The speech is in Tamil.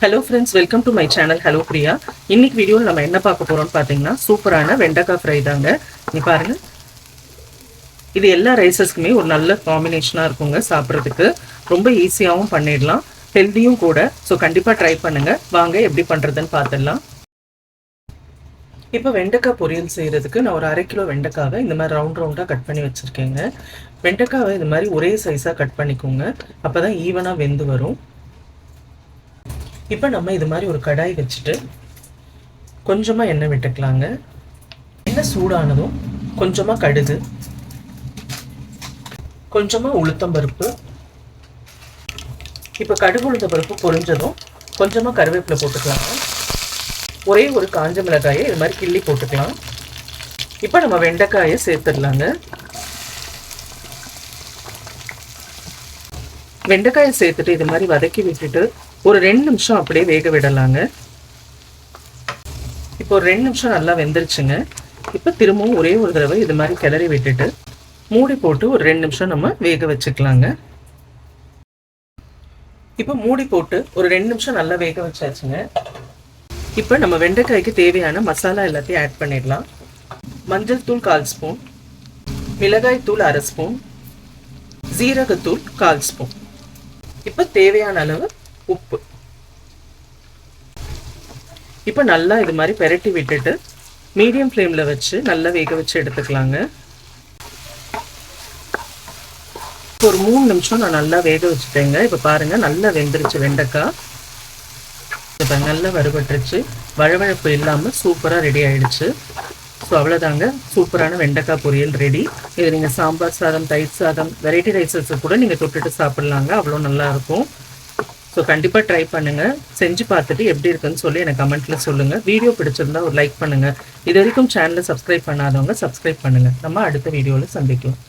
Hello friends, welcome to my channel Hello Priya. இன்னைக்கு வீடியோல நம்ம என்ன பார்க்க போறோம்னு பாத்தீங்கன்னா சூப்பரான வெண்டைக்காய் ஃப்ரை தாங்க. நீ பாருங்க. இது எல்லா ரைசஸ்க்குமே ஒரு நல்ல காம்பினேஷனா இருக்குங்க சாப்பிடுறதுக்கு. ரொம்ப ஈஸியாவும் பண்ணிடலாம். ஹெல்தியும் கூட. சோ கண்டிப்பா ட்ரை பண்ணுங்க. வாங்க எப்படி பண்றதுன்னு பார்த்தலாம். இப்போ வெண்டைக்காய் பொரியல் செய்யறதுக்கு நான் ஒரு 1/2 கிலோ வெண்டைக்காவை இந்த மாதிரி ரவுண்டா கட் பண்ணி வச்சிருக்கேங்க. வெண்டைக்காவை இந்த மாதிரி ஒரே சைஸா கட் பண்ணிக்கோங்க. அப்பதான் ஈவனா வெந்து வரும். இப்போ நம்ம இது மாதிரி ஒரு கடாய் வச்சுட்டு கொஞ்சமாக எண்ணெய் விட்டுக்கலாங்க. எண்ணெய் சூடானதும் கொஞ்சமாக கடுகு, கொஞ்சமாக உளுத்தம்பருப்பு. இப்போ கடுகு உளுத்தம்பருப்பு பொரிஞ்சதும் கொஞ்சமாக கருவேப்பிலை போட்டுக்கலாங்க. ஒரே ஒரு காஞ்ச மிளகாயை இது மாதிரி கிள்ளி போட்டுக்கலாம். இப்போ நம்ம வெண்டைக்காயை சேர்த்துடலாங்க. வெண்டைக்காயை சேர்த்துட்டு இது மாதிரி வதக்கி விட்டுட்டு ஒரு 2 நிமிஷம் அப்படியே வேக விடலாங்க. இப்போ ஒரு 2 நிமிஷம் நல்லா வெந்துருச்சுங்க. இப்போ திரும்பவும் ஒரே ஒரு தடவை இது மாதிரி கிளறி விட்டுட்டு மூடி போட்டு ஒரு 2 நிமிஷம் நம்ம வேக வச்சுக்கலாங்க. இப்போ மூடி போட்டு ஒரு 2 நிமிஷம் நல்லா வேக வச்சாச்சுங்க. இப்போ நம்ம வெண்டைக்காய்க்கு தேவையான மசாலா எல்லாத்தையும் ஆட் பண்ணிடலாம். மஞ்சள் தூள் 1/4 ஸ்பூன், மிளகாய் தூள் 1/2 ஸ்பூன், ஜீரகத்தூள் 1/4 ஸ்பூன். இப்போ தேவையான அளவு உப்பு. இப்போ நல்லா இது மாதிரி பெரட்டி விட்டுட்டு மீடியம் ஃப்ளேம்ல வச்சு நல்லா வேக வச்சு எடுத்துக்கலாங்க. ஒரு 3 நிமிஷம் நான் நல்லா வேக வச்சுட்டேங்க. இப்போ பாருங்க நல்லா வெந்துருச்சு வெண்டைக்காய். இப்போ நல்லா வறுபட்டுருச்சு. வழவழப்பு இல்லாமல் சூப்பராக ரெடி ஆயிடுச்சு. ஸோ அவ்வளோதாங்க, சூப்பரான வெண்டைக்காய் பொரியல் ரெடி. இது நீங்கள் சாம்பார் சாதம், தயிர் சாதம், வெரைட்டி ரைஸஸ் கூட நீங்கள் தொட்டுட்டு சாப்பிட்லாங்க. அவ்வளோ நல்லாயிருக்கும். ஸோ கண்டிப்பாக ட்ரை பண்ணுங்கள். செஞ்சு பார்த்துட்டு எப்படி இருக்குன்னு சொல்லி எனக்கு கமெண்ட்டில் சொல்லுங்கள். வீடியோ பிடிச்சிருந்தா ஒரு லைக் பண்ணுங்கள். இது வரைக்கும் சேனலை சப்ஸ்கிரைப் பண்ணாதவங்க சப்ஸ்கிரைப் பண்ணுங்கள். நம்ம அடுத்த வீடியோவில் சந்திக்கலாம்.